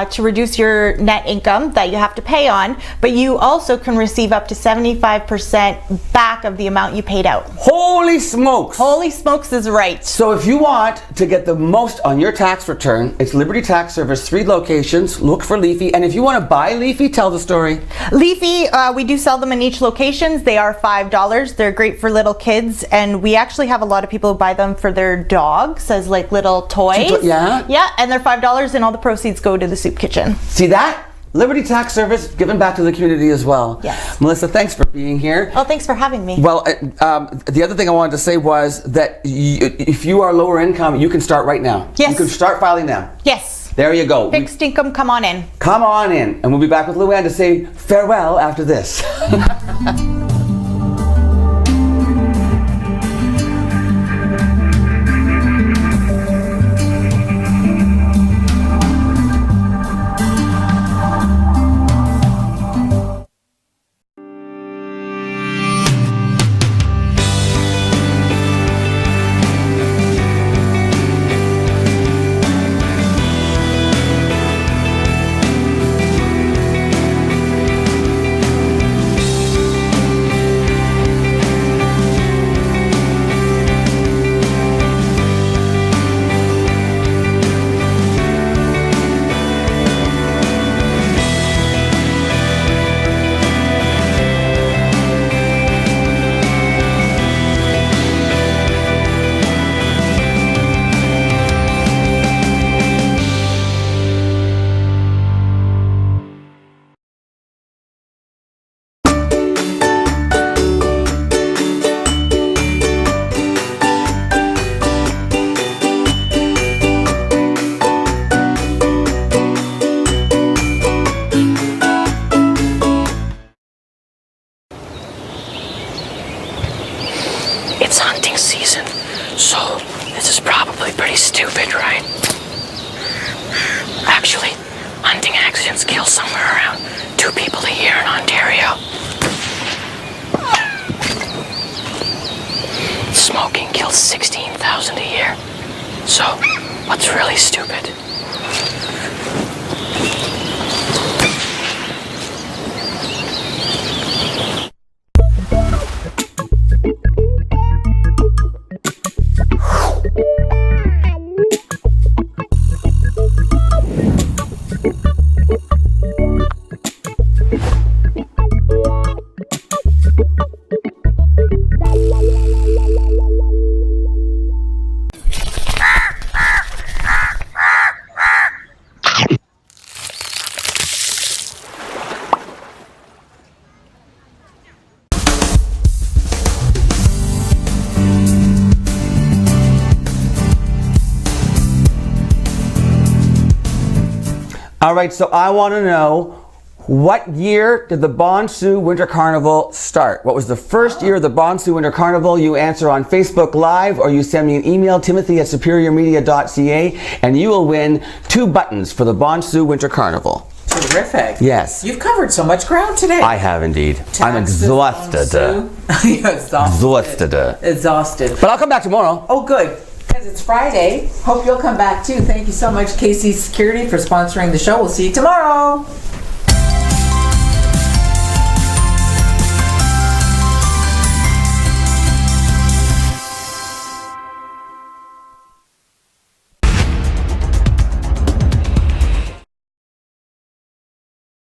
to reduce your net income that you have to pay on, but you also can receive up to 75% back of the amount you paid out. Holy smokes! Holy smokes is right. So if you want to get the most on your tax return, it's Liberty Tax Service, 3 locations. Look for Leafy. And if you want to buy Leafy, tell the story. Leafy, we do sell them in each locations. They are $5. They're great for little kids, and we actually have a lot of people who buy them for their dogs as like little toys. Yeah, and they're $5, and all the proceeds go to the soup kitchen. See that? Liberty Tax Service giving back to the community as well. Yes. Melissa, thanks for being here. Oh, thanks for having me. Well, the other thing I wanted to say was that if you are lower income, you can start right now. Yes. You can start filing now. Yes. There you go. Fixed income, come on in. Come on in. And we'll be back with Luann to say farewell after this. It's hunting season, so this is probably pretty stupid, right? Actually, hunting accidents kill somewhere around 2 people a year in Ontario. Smoking kills 16,000 a year. So, what's really stupid? All right, so I want to know What year did the Bon Sioux Winter Carnival start? What was the first year of the Bon Sioux Winter Carnival? You answer on Facebook Live or you send me an email, timothy@superiormedia.ca, and you will win 2 buttons for the Bon Sioux Winter Carnival. Terrific. Yes. You've covered so much ground today. I have indeed. I'm exhausted. Exhausted. But I'll come back tomorrow. Oh, good. Because it's Friday. Hope you'll come back too. Thank you so much, KC Security, for sponsoring the show. We'll see you tomorrow.